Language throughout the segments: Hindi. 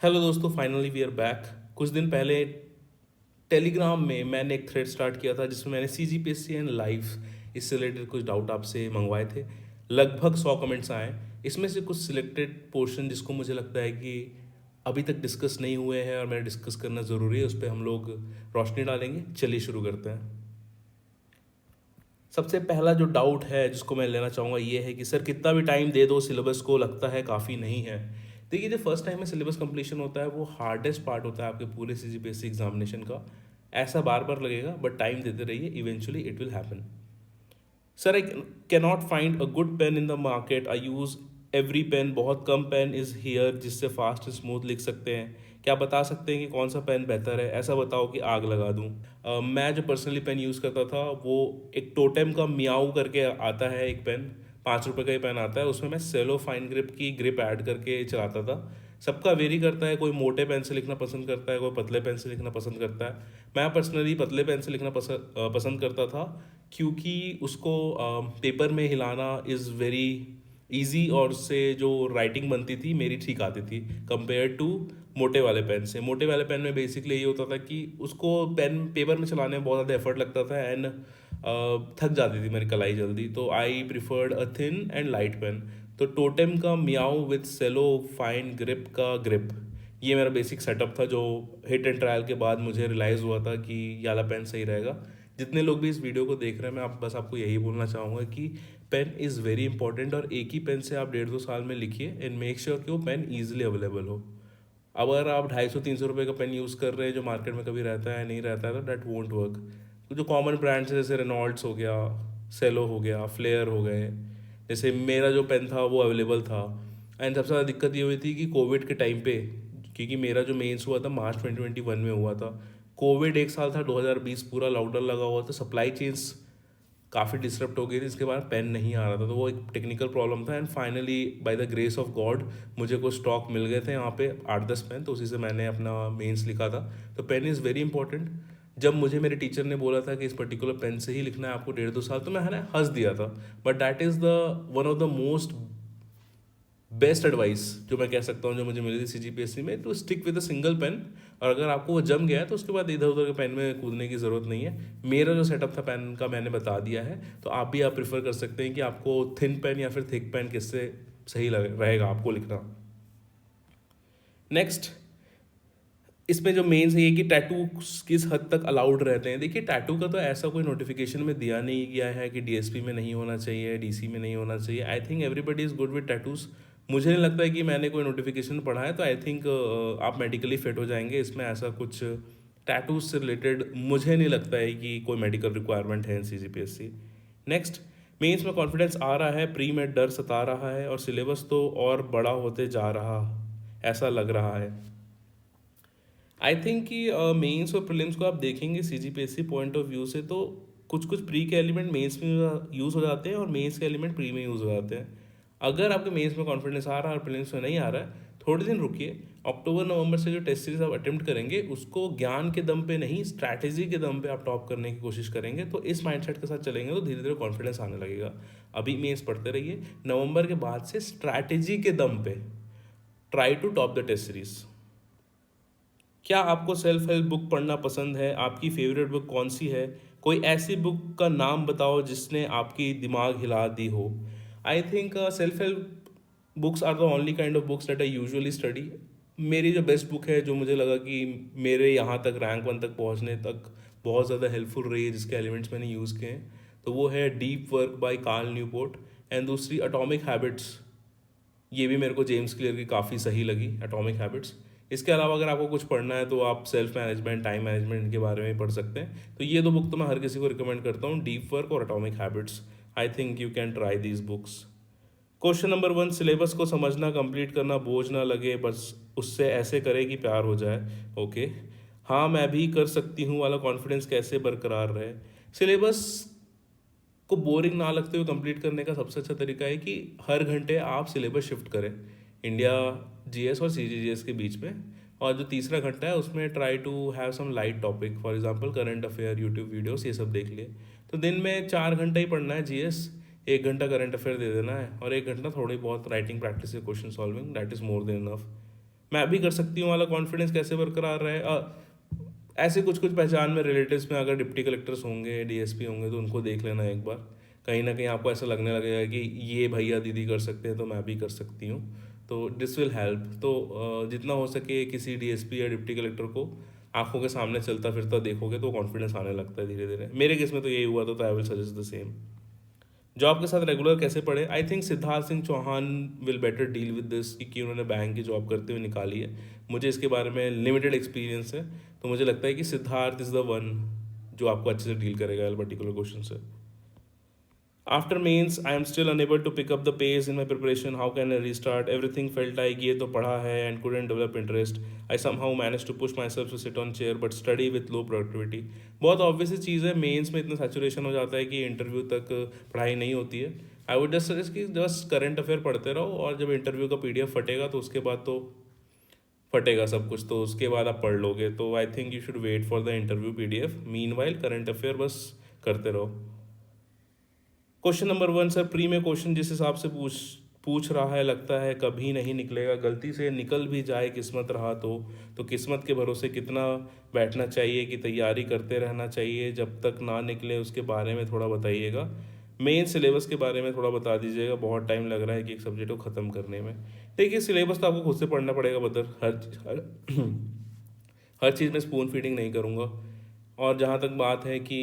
हेलो दोस्तों, फाइनली वी आर बैक। कुछ दिन पहले टेलीग्राम में मैंने एक थ्रेड स्टार्ट किया था जिसमें मैंने C G P S C and life इससे रिलेटेड कुछ डाउट आपसे मंगवाए थे। लगभग 100 कमेंट्स आए। इसमें से कुछ सिलेक्टेड पोर्शन जिसको मुझे लगता है कि अभी तक डिस्कस नहीं हुए हैं और मैंने डिस्कस करना ज़रूरी है, उस पर हम लोग रोशनी डालेंगे। चलिए शुरू करते हैं। सबसे पहला जो डाउट है जिसको मैं लेना चाहूँगा ये है कि सर कितना भी टाइम दे दो सिलेबस को, लगता है काफ़ी नहीं है। देखिए, जो फर्स्ट टाइम में सिलेबस कंप्लीशन होता है वो हार्डेस्ट पार्ट होता है आपके पूरे C G P S C examination का। ऐसा बार बार लगेगा बट टाइम देते रहिए, eventually it will happen. Sir, I can not find a good pen in the market, I use every pen, बहुत कम पेन इज़ हियर जिससे फास्ट एंड स्मूथ लिख सकते हैं। क्या बता सकते हैं कि कौन सा पेन बेहतर है? ऐसा बताओ कि आग लगा दूं। मैं जो पर्सनली पेन यूज़ करता था वो एक टोटेम का मियाऊ करके आता है, एक पेन 5 रुपये का ही पेन आता है। उसमें मैं सेलो फाइन ग्रिप की ग्रिप ऐड करके चलाता था। सबका वेरी करता है, कोई मोटे पेन से लिखना पसंद करता है, कोई पतले पेन से लिखना पसंद करता है। मैं पर्सनली पतले पेन से लिखना पसंद करता था, क्योंकि उसको पेपर में हिलाना इज़ वेरी ईजी और उससे जो राइटिंग बनती थी मेरी ठीक आती थी कंपेयर टू मोटे वाले पेन से। मोटे वाले पेन में बेसिकली ये होता था कि उसको पेन पेपर में चलाने में बहुत ज़्यादा एफर्ट लगता था एंड थक जाती थी मेरी कलाई जल्दी। तो I preferred a thin and light pen. तो टोटेम का मियाओ विथ सेलो फाइन ग्रिप का ग्रिप, ये मेरा बेसिक सेटअप था जो हिट एंड ट्रायल के बाद मुझे रियलाइज़ हुआ था कि ये वाला पेन सही रहेगा। जितने लोग भी इस वीडियो को देख रहे हैं, मैं बस आपको यही बोलना चाहूँगा कि पेन इज़ वेरी इंपॉर्टेंट और एक ही पेन से आप 1.5-2 साल में लिखिए एंड मेक श्योर कि वो पेन ईजिली अवेलेबल हो। अब अगर आप 250-300 रुपये का पेन यूज़ कर रहे हैं जो मार्केट में कभी रहता है नहीं रहता है, तो डैट वोंट वर्क। तो जो कॉमन ब्रांड्स है जैसे रेनॉल्ड्स हो गया, सेलो हो गया, फ्लेयर हो गए, जैसे मेरा जो पेन था वो अवेलेबल था। एंड सबसे ज़्यादा दिक्कत ये हुई थी कि कोविड के टाइम पे, क्योंकि मेरा जो मेंस हुआ था मार्च 2021 में हुआ था। कोविड एक साल था, 2020 पूरा लॉकडाउन लगा हुआ था, सप्लाई चेन्स काफ़ी डिसरप्ट हो गई थी, इसके बाद पेन नहीं आ रहा था। तो वो एक टेक्निकल प्रॉब्लम था and finally by the grace of God मुझे कुछ स्टॉक मिल गए थे यहाँ पे 8-10 पेन, तो उसी से मैंने अपना मेंस लिखा था। तो पेन इज़ वेरी इंपॉर्टेंट। जब मुझे मेरे टीचर ने बोला था कि इस पर्टिकुलर पेन से ही लिखना है आपको 1.5-2 साल, तो मैंने हंस दिया था। But that is the one of the most best advice जो मैं कह सकता हूँ जो मुझे मिली थी सी जी पी एस सी में, to stick with a single pen. और अगर आपको वो जम गया है तो उसके बाद इधर उधर के पेन में कूदने की ज़रूरत नहीं है। मेरा जो सेटअप था पेन का मैंने बता दिया है, तो आप भी आप प्रेफर कर सकते हैं कि आपको थिन पेन या फिर थिक पेन किससे सही रहेगा आपको लिखना। नेक्स्ट, इसमें जो मेन है ये कि टैटू किस हद तक अलाउड रहते हैं। देखिए, टैटू का तो ऐसा कोई नोटिफिकेशन में दिया नहीं गया है कि डीएसपी में नहीं होना चाहिए, डीसी में नहीं होना चाहिए। I think everybody is good with tattoos. मुझे नहीं लगता है कि मैंने कोई नोटिफिकेशन पढ़ा है, तो आई थिंक आप मेडिकली फिट हो जाएंगे। इसमें ऐसा कुछ टैटूज से रिलेटेड मुझे नहीं लगता है कि कोई मेडिकल रिक्वायरमेंट है in C G P S C. Next, mains में कॉन्फिडेंस आ रहा है, प्री में डर सता रहा है और सिलेबस तो और बड़ा होते जा रहा ऐसा लग रहा है। आई थिंक कि मेंस और प्रीलिम्स को आप देखेंगे C G P S C point of view से, तो कुछ कुछ प्री के एलिमेंट मेंस में यूज़ हो जाते हैं और मेंस के एलिमेंट प्री में यूज़ हो जाते हैं। अगर आपके मेंस में कॉन्फिडेंस आ रहा है और प्रीलिम्स में नहीं आ रहा है, थोड़े दिन रुकिए। अक्टूबर नवंबर से जो टेस्ट सीरीज आप अटेम्प्ट करेंगे उसको ज्ञान के दम पे नहीं, स्ट्रैटेजी के दम पे आप टॉप करने की कोशिश करेंगे। तो इस माइंडसेट के साथ चलेंगे तो धीरे धीरे कॉन्फिडेंस आने लगेगा। अभी मेंस पढ़ते रहिए, नवंबर के बाद से स्ट्रैटेजी के दम पे try to top the test series. क्या आपको सेल्फ हेल्प बुक पढ़ना पसंद है? आपकी फेवरेट बुक कौन सी है? कोई ऐसी बुक का नाम बताओ जिसने आपकी दिमाग हिला दी हो। I think self help books are the only kind of books that I usually study. मेरी जो बेस्ट बुक है जो मुझे लगा कि मेरे यहाँ तक रैंक 1 तक पहुँचने तक बहुत ज़्यादा हेल्पफुल रही है, जिसके एलिमेंट्स मैंने यूज़ किए हैं, तो वो है deep work by Cal Newport. And दूसरी एटॉमिक हैबिट्स, ये भी मेरे को जेम्स क्लियर की काफ़ी सही लगी, एटॉमिक हैबिट्स। इसके अलावा अगर आपको कुछ पढ़ना है तो आप सेल्फ मैनेजमेंट, टाइम मैनेजमेंट, इनके बारे में पढ़ सकते हैं। तो ये दो बुक तो मैं हर किसी को रिकमेंड करता हूँ, डीप वर्क और atomic habits. I think you can try these books. Question number 1, syllabus को समझना, कंप्लीट करना बोझ ना लगे, बस उससे ऐसे करे कि प्यार हो जाए। ओके, हाँ मैं भी कर सकती हूँ वाला कॉन्फिडेंस कैसे बरकरार रहे? सिलेबस को बोरिंग ना लगते हुए कंप्लीट करने का सबसे अच्छा तरीका है कि हर घंटे आप सिलेबस शिफ्ट करें इंडिया जीएस और सीजीजीएस के बीच में। और जो तीसरा घंटा है उसमें try to have some light topic, for example current affair, YouTube videos, ये सब देख लिए। तो दिन में 4 घंटा ही पढ़ना है जीएस, 1 घंटा करंट अफेयर दे देना है और 1 घंटा थोड़ी बहुत राइटिंग प्रैक्टिस या question solving, that is more than enough. मैं भी कर सकती हूँ वाला कॉन्फिडेंस कैसे बरकरार रहे। ऐसे कुछ कुछ पहचान में रिलेटिव्स में अगर डिप्टी कलेक्टर्स होंगे, डीएसपी होंगे, तो उनको देख लेना एक बार। कहीं ना कहीं आपको ऐसा लगने लगेगा कि ये भैया दीदी कर सकते हैं तो मैं भी कर सकती हूँ। तो दिस विल हेल्प। तो जितना हो सके किसी डीएसपी या डिप्टी कलेक्टर को आंखों के सामने चलता फिरता देखोगे तो कॉन्फिडेंस आने लगता है धीरे धीरे। मेरे केस में तो यही हुआ था, तो I will suggest the same. Job के साथ रेगुलर कैसे पढ़े? I think Siddharth Singh Chauhan will better deal with this, क्योंकि उन्होंने बैंक की जॉब करते हुए निकाली है। मुझे इसके बारे में लिमिटेड एक्सपीरियंस है, तो मुझे लगता है कि सिद्धार्थ इज़ द वन जो आपको अच्छे से डील करेगा पर्टिकुलर क्वेश्चन से। After mains I am still unable to pick up the pace in my preparation, how can I restart? Everything felt like ये तो पढ़ा है and couldn't develop interest. I somehow managed to push myself to sit on chair but study with low productivity। बहुत ऑब्वियस सी चीज़ है, मेंस में इतना सैचुरेशन हो जाता है कि इंटरव्यू तक पढ़ाई नहीं होती है। आई वुड जस्ट सजेस्ट कि जस्ट करंट अफेयर पढ़ते रहो, और जब इंटरव्यू का पीडीएफ फटेगा तो उसके बाद तो फटेगा सब कुछ, तो उसके बाद आप पढ़ लोगे। तो I think you should wait for the interview PDF, meanwhile current affair बस करते रहो। क्वेश्चन नंबर 1 सर, प्री में क्वेश्चन जिस हिसाब से पूछ रहा है लगता है कभी नहीं निकलेगा, गलती से निकल भी जाए किस्मत रहा तो किस्मत के भरोसे कितना बैठना चाहिए कि तैयारी करते रहना चाहिए जब तक ना निकले, उसके बारे में थोड़ा बताइएगा। मेन सिलेबस के बारे में थोड़ा बता दीजिएगा, बहुत टाइम लग रहा है कि एक सब्जेक्ट को ख़त्म करने में। देखिए सिलेबस तो आपको खुद से पढ़ना पड़ेगा बदर, हर चीज़ में स्पून फीडिंग नहीं करूँगा। और जहाँ तक बात है कि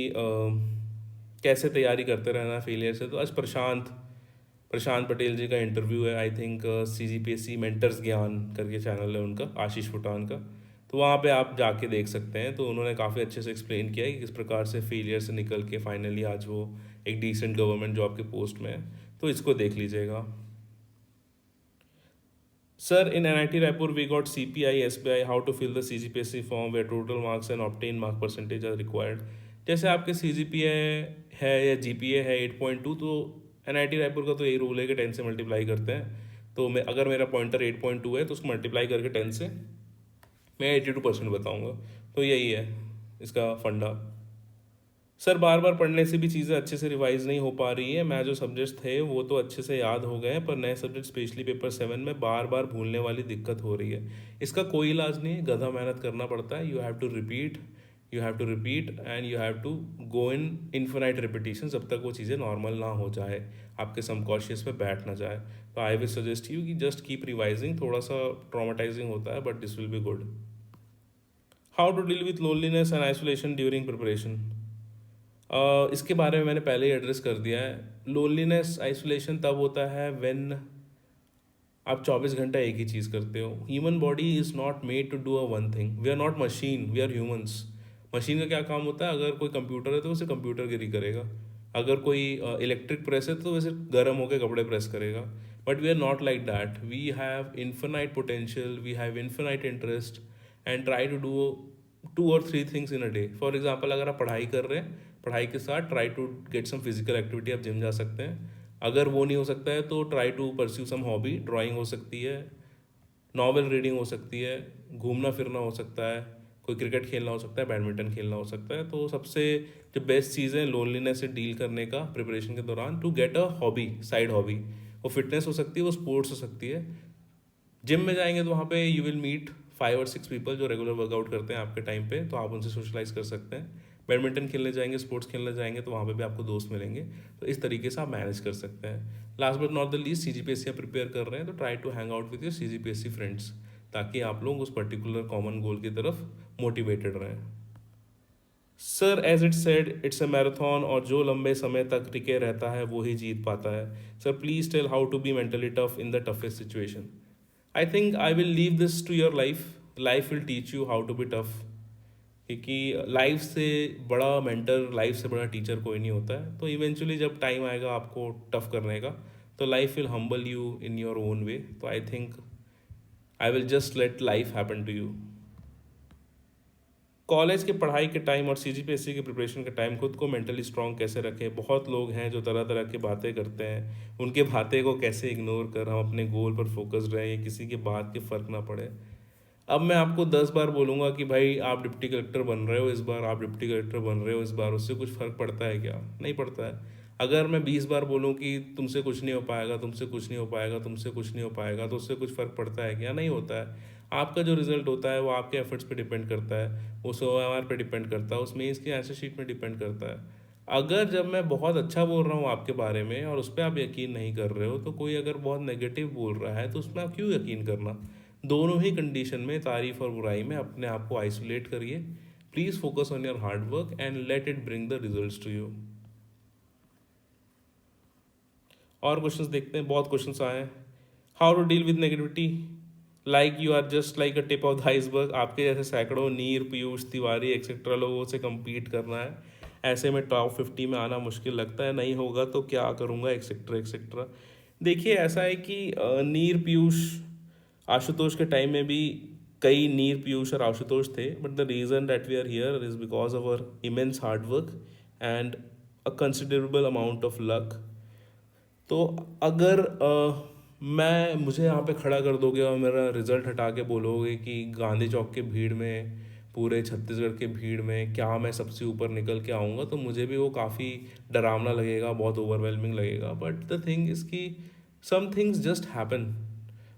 कैसे तैयारी करते रहना फेलियर से, तो आज प्रशांत प्रशांत पटेल जी का इंटरव्यू है, आई थिंक CGPSC मेंटर्स ज्ञान करके चैनल है उनका, आशीष फुटान का। तो वहाँ पे आप जाके देख सकते हैं, तो उन्होंने काफ़ी अच्छे से एक्सप्लेन किया है कि किस प्रकार से फेलियर से निकल के फाइनली आज वो एक डिसेंट गवर्नमेंट जॉब के पोस्ट में है। तो इसको देख लीजिएगा। Sir, in NIT Raipur, we got CPI, SBI, how to fill the CGPSC form where total marks and obtained mark percentage are required। जैसे आपके CGPA है या GPA है 8.2, तो NIT रायपुर का तो यही रूल है कि 10 से मल्टीप्लाई करते हैं। तो मैं अगर मेरा पॉइंटर 8.2 है तो उसको मल्टीप्लाई करके 10 से मैं 82% बताऊँगा। तो यही है इसका फंडा। सर बार बार पढ़ने से भी चीज़ें अच्छे से रिवाइज नहीं हो पा रही है, मैं जो सब्जेक्ट्स थे वो तो अच्छे से याद हो गए हैं, पर नए सब्जेक्ट स्पेशली पेपर 7 में बार बार भूलने वाली दिक्कत हो रही है। इसका कोई इलाज नहीं है, गधा मेहनत करना पड़ता है। You have to repeat and you have to go in infinite repetition जब तक वो चीज़ें नॉर्मल ना हो जाए, आपके सबकॉन्शियस पे बैठ ना जाए। तो आई विल सजेस्ट यू कि जस्ट कीप रिवाइजिंग, थोड़ा सा ट्रॉमेटाइजिंग होता है but this will be good. How to deal with loneliness and isolation during preparation? इसके बारे में मैंने पहले ही एड्रेस कर दिया है। लोनलीनेस आइसोलेशन तब होता है व्हेन आप 24 घंटा एक ही चीज़ करते हो। Human body is not made to do a one thing, we are not machine, we are humans. Machine का क्या काम होता है? अगर कोई कंप्यूटर है तो उसे कंप्यूटर गिरी करेगा, अगर कोई इलेक्ट्रिक प्रेस है तो वैसे गर्म होकर कपड़े प्रेस करेगा। But we are not like that, we have infinite potential, we have infinite interest and try to do 2 or 3 things in a day. For example अगर आप पढ़ाई कर रहे हैं, पढ़ाई के साथ try to get some physical activity, आप जिम जा सकते हैं। अगर वो नहीं हो सकता है तो try to pursue some hobby, drawing हो सकती है, नॉवल रीडिंग हो सकती है, घूमना फिरना हो सकता है, कोई क्रिकेट खेलना हो सकता है, बैडमिंटन खेलना हो सकता है। तो सबसे जो बेस्ट चीज़ है लोनलीनेस से डील करने का प्रिपरेशन के दौरान, to get a hobby, side hobby. वो फिटनेस हो सकती है, वो स्पोर्ट्स हो सकती है। जिम में जाएंगे तो वहाँ पे you will meet 5 or 6 people जो रेगुलर वर्कआउट करते हैं आपके टाइम पे, तो आप उनसे सोशलाइज कर सकते हैं। बैडमिंटन खेलने जाएंगे, स्पोर्ट्स खेलने जाएंगे तो वहाँ पे भी आपको दोस्त मिलेंगे। तो इस तरीके से आप मैनेज कर सकते हैं। Last but not the least, CGPSC आप प्रिपेयर कर रहे हैं तो try to hang out with your CGPSC friends, ताकि आप लोग उस पर्टिकुलर कॉमन गोल की तरफ मोटिवेटेड रहें। Sir as it said it's a marathon, और जो लंबे समय तक टिके रहता है वो ही जीत पाता है। Sir please tell how to be mentally tough in the toughest situation. I think I will leave this to your life, life will teach you how to be tough. क्योंकि लाइफ से बड़ा मेंटर, लाइफ से बड़ा टीचर कोई नहीं होता है। तो इवेंचुअली जब टाइम आएगा आपको टफ करने का, तो life will humble you in your own way. तो I think I will just let life happen to you. College के पढ़ाई के टाइम और CGPSC के प्रिपरेशन के टाइम खुद को मेंटली स्ट्रांग कैसे रखें? बहुत लोग हैं जो तरह तरह की बातें करते हैं, उनके बातें को कैसे इग्नोर कर हम अपने गोल पर फोकस रहें, ये किसी की बात के फ़र्क ना पड़े। अब मैं आपको 10 बार बोलूँगा कि भाई आप डिप्टी कलेक्टर बन रहे हो इस बार, आप डिप्टी कलेक्टर बन रहे हो इस बार, उससे कुछ फ़र्क पड़ता है क्या? नहीं पड़ता है। अगर मैं 20 बार बोलूँ कि तुमसे कुछ नहीं हो पाएगा, तुमसे कुछ नहीं हो पाएगा, तुमसे कुछ नहीं हो पाएगा, तो उससे कुछ फ़र्क पड़ता है क्या? नहीं होता है। आपका जो रिजल्ट होता है वो आपके एफर्ट्स पे डिपेंड करता है, उस OMR पे डिपेंड करता है, उस मेंस की आंसर शीट में डिपेंड करता है। अगर जब मैं बहुत अच्छा बोल रहा हूँ आपके बारे में और उस पर आप यकीन नहीं कर रहे हो, तो कोई अगर बहुत नेगेटिव बोल रहा है तो उसमें आप क्यों यकीन करना। दोनों ही कंडीशन में, तारीफ और बुराई में, अपने आप को आइसोलेट करिए। Please focus on your hard work and let it bring the results to you. और क्वेश्चंस देखते हैं, बहुत क्वेश्चंस आए हैं। How to deal with negativity, like you are just like a tip of the iceberg. आपके जैसे सैकड़ों नीर, पीयूष तिवारी एक्सेट्रा लोगों से compete करना है, ऐसे में टॉप 50 में आना मुश्किल लगता है, नहीं होगा तो क्या करूँगा, एक्सेट्रा एक्सेट्रा। देखिए ऐसा है कि नीर, पीयूष, आशुतोष के टाइम में भी कई नीर, पीयूष और आशुतोष थे, but the reason that we are here is because of our immense hard work and a considerable amount of luck. तो अगर मैं मुझे यहाँ पे खड़ा कर दोगे और मेरा रिजल्ट हटा के बोलोगे कि गांधी चौक के भीड़ में, पूरे छत्तीसगढ़ के भीड़ में क्या मैं सबसे ऊपर निकल के आऊँगा, तो मुझे भी वो काफ़ी डरावना लगेगा, बहुत ओवरवेलमिंग लगेगा। बट द थिंग इज़ कि सम थिंग्स जस्ट हैपन।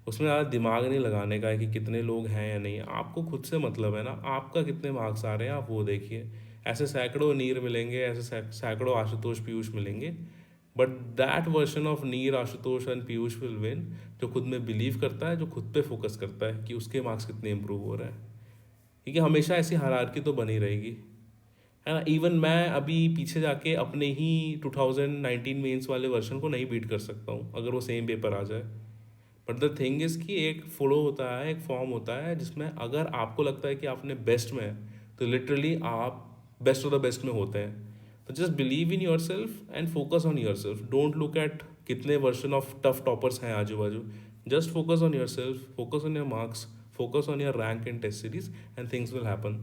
उसमें ज़्यादा दिमाग नहीं लगाने का है कि कितने लोग हैं या नहीं, आपको खुद से मतलब है ना, आपका कितने मार्क्स आ रहे हैं आप वो देखिए। ऐसे सैकड़ों नीर मिलेंगे, ऐसे सैकड़ों आशुतोष, पीयूष मिलेंगे, बट दैट वर्जन ऑफ नीर, Ashutosh and Piyush will win, जो खुद में बिलीव करता है, जो खुद पे फोकस करता है कि उसके मार्क्स कितने इंप्रूव हो रहे हैं। क्योंकि हमेशा ऐसी हायरार्की तो बनी रहेगी, है ना। इवन मैं अभी पीछे जाके अपने ही 2019 मेंस वाले वर्जन को नहीं बीट कर सकता हूँ अगर वो सेम पेपर आ जाए। बट द थिंग इज़ कि एक फ्लो होता है, एक फॉर्म होता है, जिसमें अगर आपको लगता है कि आपने बेस्ट में है, तो लिटरली आप बेस्ट ऑफ द बेस्ट में होते हैं। तो just believe in yourself and focus on yourself. Don't look at कितने वर्जन ऑफ टफ टॉपर्स हैं आजू बाजू। Just focus on yourself, focus on your marks, focus on your rank in test series, and things will happen.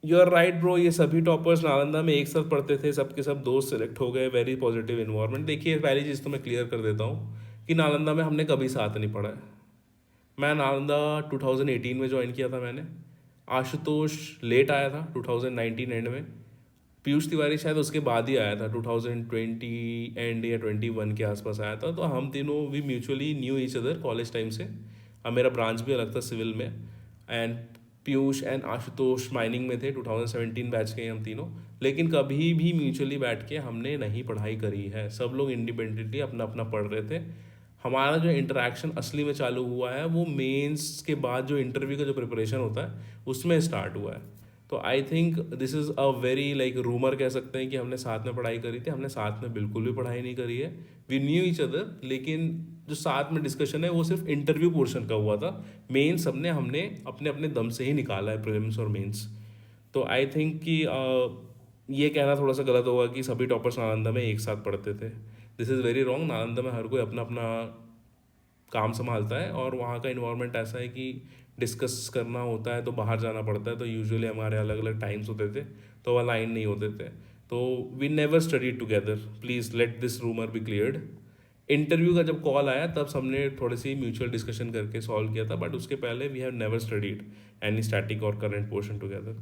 You are right bro, ये सभी टॉपर्स नालंदा में एक साथ पढ़ते थे, सबके सब दोस्त सेलेक्ट हो गए, वेरी पॉजिटिव इन्वायरमेंट। देखिए पहली चीज़ तो मैं क्लियर कर देता हूँ कि नालंदा में हमने कभी साथ नहीं पढ़ा है। मैं नालंदा 2018 में ज्वाइन किया था मैंने। आशुतोष लेट आया था 2019 एंड में। पीयूष तिवारी शायद उसके बाद ही आया था, 2020 एंड या 21 के आसपास आया था। तो हम तीनों we mutually knew each other college time से। अब मेरा ब्रांच भी अलग था सिविल में, and Piyush and Ashutosh mining में थे, 2017 बैच के हम तीनों। लेकिन कभी भी म्यूचुअली बैठ के हमने नहीं पढ़ाई करी है, सब लोग इंडिपेंडेंटली अपना अपना पढ़ रहे थे। हमारा जो इंटरेक्शन असली में चालू हुआ है वो मेंस के बाद, जो इंटरव्यू का जो प्रिपरेशन होता है उसमें स्टार्ट हुआ है। तो I think this is a very like rumour कह सकते हैं कि हमने साथ में पढ़ाई करी थी, हमने साथ में बिल्कुल भी पढ़ाई नहीं करी है। वी न्यू ईच अदर, लेकिन जो साथ में डिस्कशन है वो सिर्फ इंटरव्यू पोर्शन का हुआ था। मेन सबने हमने अपने अपने दम से ही निकाला है, प्रीलिम्स और मेंस। तो आई थिंक कि ये कहना थोड़ा सा गलत होगा कि सभी टॉपर्स नालंदा में एक साथ पढ़ते थे। This is very wrong. Nalanda में हर कोई अपना अपना काम संभालता है, और वहाँ का इन्वायरमेंट ऐसा है कि डिस्कस करना होता है तो बाहर जाना पड़ता है। तो यूजुअली हमारे अलग अलग टाइम्स होते थे, तो वह लाइन नहीं होते थे। तो we never study together, please let this rumour be cleared. Interview का जब कॉल आया तब हमने थोड़ी सी म्यूचुअल डिस्कशन करके सॉल्व किया था, बट उसके पहले we have never studied any static और करंट पोर्शन टुगेदर।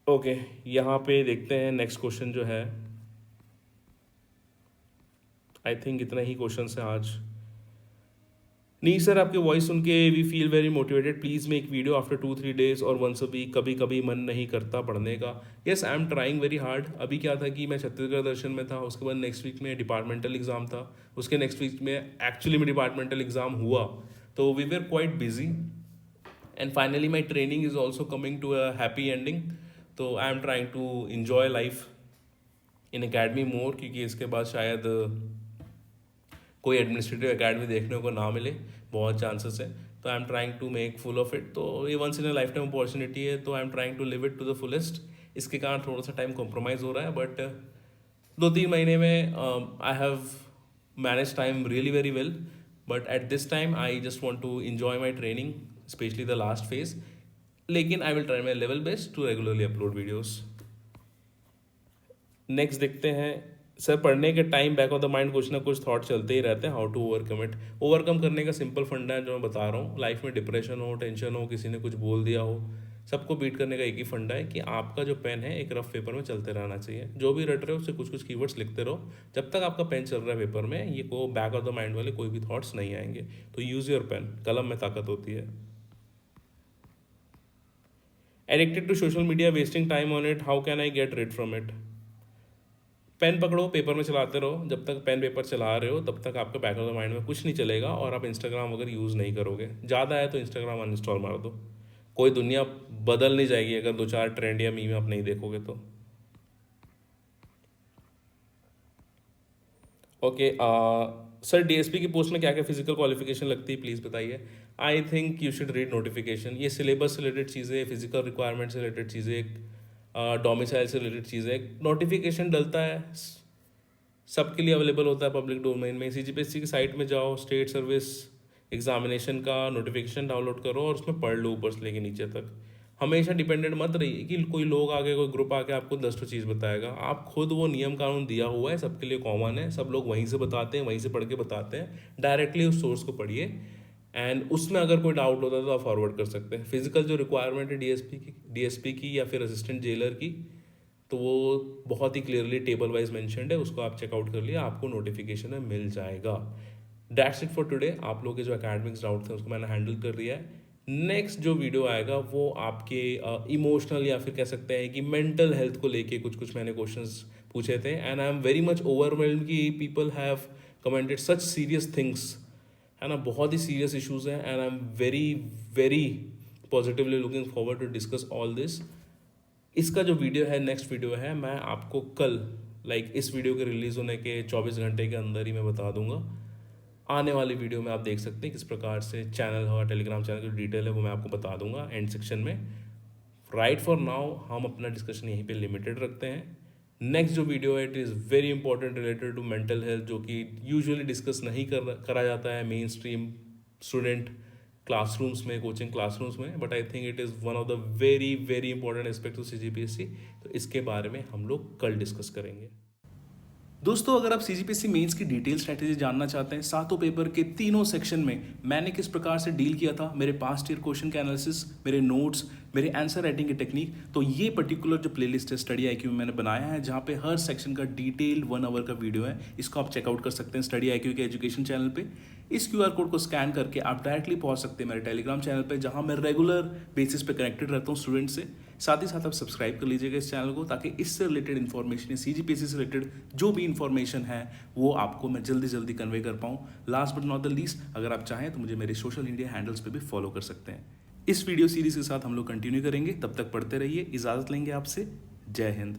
ओके, यहाँ पे देखते हैं नेक्स्ट क्वेश्चन जो है। आई थिंक इतना ही क्वेश्चन है आज। नहीं सर, आपके वॉइस सुन के we feel very motivated, please make video after 2-3 days और वंस अ वीक। कभी कभी मन नहीं करता पढ़ने का। Yes, I am trying very hard. अभी क्या था कि मैं छत्तीसगढ़ दर्शन में था, उसके बाद नेक्स्ट वीक में डिपार्टमेंटल एग्जाम था, उसके नेक्स्ट वीक में एक्चुअली में डिपार्टमेंटल एग्जाम हुआ। तो we were quite busy, and finally my training is also coming to a happy ending. तो I am trying to enjoy life in academy more, क्योंकि इसके बाद शायद कोई एडमिनिस्ट्रेटिव एकेडमी देखने को ना मिले, बहुत चांसेस है। तो I am trying to make full of it. तो ये once in a lifetime opportunity है, तो I am trying to live it to the fullest. इसके कारण थोड़ा सा टाइम कॉम्प्रोमाइज़ हो रहा है, बट 2-3 महीने में I have manage time really very well. But at this time I just want to enjoy my training, specially the last phase. लेकिन I will try my level best to regularly upload videos. Next देखते हैं। सर, पढ़ने के time back of the mind कुछ ना कुछ थॉट चलते ही रहते हैं, how to overcome it. Overcome करने का सिंपल फंडा है जो मैं बता रहा हूँ। लाइफ में डिप्रेशन हो, टेंशन हो, किसी ने कुछ बोल दिया हो, सबको बीट करने का एक ही फंडा है कि आपका जो पेन है एक रफ पेपर में चलते रहना चाहिए। जो भी रट रहे हो उससे कुछ कुछ कीवर्ड्स लिखते रहो, जब तक आपका पेन चल रहा है पेपर में ये को बैक ऑफ द माइंड वाले कोई भी थॉट्स नहीं आएंगे। तो यूज़ योर पेन, कलम में ताकत होती है। Addicted to social media, wasting time on it, how can I get rid from it. Pen पकड़ो, पेपर में चलाते रहो, जब तक पेन पेपर चला रहे हो तब तक आपका बैक ऑफ द माइंड में कुछ नहीं चलेगा और आप इंस्टाग्राम अगर यूज़ नहीं करोगे। ज़्यादा है तो इंस्टाग्राम अनइंस्टॉल मार दो, कोई दुनिया बदल नहीं जाएगी अगर 2-4 ट्रेंड या मीम आप नहीं देखोगे तो। ओके सर, डीएसपी की पोस्ट में क्या क्या फिजिकल क्वालिफिकेशन लगती है प्लीज़ बताइए। आई think you should read notification. ये सिलेबस से रिलेटेड चीज़ें, फिजिकल रिक्वायरमेंट से रिलेटेड चीज़ें, डोमिसाइल से रिलेटेड चीज़ें, नोटिफिकेशन डलता है, सबके लिए अवेलेबल होता है पब्लिक डोमेन में। सीजीपीएससी की साइट में जाओ, स्टेट सर्विस एग्जामिनेशन का नोटिफिकेशन डाउनलोड करो और उसमें पढ़ लो ऊपर से लेके नीचे तक। हमेशा डिपेंडेंट मत रहिए कि कोई लोग आगे, कोई ग्रुप आके आपको 10 तो चीज़ बताएगा। आप खुद वो नियम कानून दिया हुआ है, सबके लिए कॉमन है, सब लोग वहीं से बताते हैं, वहीं से पढ़ के बताते हैं। डायरेक्टली उस सोर्स को पढ़िए एंड उसमें अगर कोई डाउट होता है तो आप फॉरवर्ड कर सकते हैं। फिजिकल जो रिक्वायरमेंट है डीएसपी की या फिर असिस्टेंट जेलर की, तो वो बहुत ही क्लियरली टेबल वाइज मैंशनड है, उसको आप चेकआउट कर लिए, आपको नोटिफिकेशन में मिल जाएगा। That's it for today. आप लोगों के जो एकेडमिक्स डाउट थे उसको मैंने हैंडल कर दिया है। नेक्स्ट जो वीडियो आएगा वो आपके इमोशनल या फिर कह सकते हैं कि मेंटल हेल्थ को लेके कुछ मैंने क्वेश्चंस पूछे थे and I am very much overwhelmed कि people have commented such serious things, है ना, बहुत ही सीरियस इश्यूज हैं and I am very very positively looking forward to discuss all this. इसका जो वीडियो है, नेक्स्ट वीडियो है, मैं आपको कल इस वीडियो के रिलीज़ होने के 24 घंटे के अंदर ही मैं बता दूंगा। आने वाली वीडियो में आप देख सकते हैं किस प्रकार से चैनल और टेलीग्राम चैनल की डिटेल है वो मैं आपको बता दूंगा एंड सेक्शन में। राइट फॉर नाउ हम अपना डिस्कशन यहीं पे लिमिटेड रखते हैं। नेक्स्ट जो वीडियो है it is very important related to mental health, जो कि यूजुअली डिस्कस नहीं करा जाता है मेन स्ट्रीम स्टूडेंट क्लासरूम्स में, कोचिंग क्लासरूम्स में, but I think it is one of the very very important aspect of CGPSC. तो इसके बारे में हम लोग कल डिस्कस करेंगे। दोस्तों, अगर आप सीजीपीएससी मेंस की डिटेल स्ट्रैटेजी जानना चाहते हैं, सातों पेपर के तीनों सेक्शन में मैंने किस प्रकार से डील किया था, मेरे पास्ट ईयर क्वेश्चन के एनालिसिस, मेरे नोट्स, मेरे आंसर राइटिंग की टेक्निक, तो ये पर्टिकुलर जो प्लेलिस्ट है स्टडी आईक्यू में मैंने बनाया है, जहाँ पे हर सेक्शन का डिटेल 1 आवर का वीडियो है। इसको आप चेकआउट कर सकते हैं स्टडी आईक्यू के एजुकेशन चैनल पे। इस क्यूआर कोड को स्कैन करके आप डायरेक्टली पहुंच सकते हैं मेरे टेलीग्राम चैनल पे, जहां मैं रेगुलर बेसिस पे कनेक्टेड रहता हूं स्टूडेंट से। साथ ही साथ आप सब्सक्राइब कर लीजिएगा इस चैनल को, ताकि इससे रिलेटेड इन्फॉर्मेशन या सीजीपीएससी से रिलेटेड जो भी इन्फॉर्मेशन है वो आपको मैं जल्दी जल्दी कन्वे कर पाऊँ। Last but not the least, अगर आप चाहें तो मुझे मेरे सोशल मीडिया हैंडल्स पे भी फॉलो कर सकते हैं। इस वीडियो सीरीज के साथ हम लोग कंटिन्यू करेंगे, तब तक पढ़ते रहिए। इजाज़त लेंगे आपसे। जय हिंद।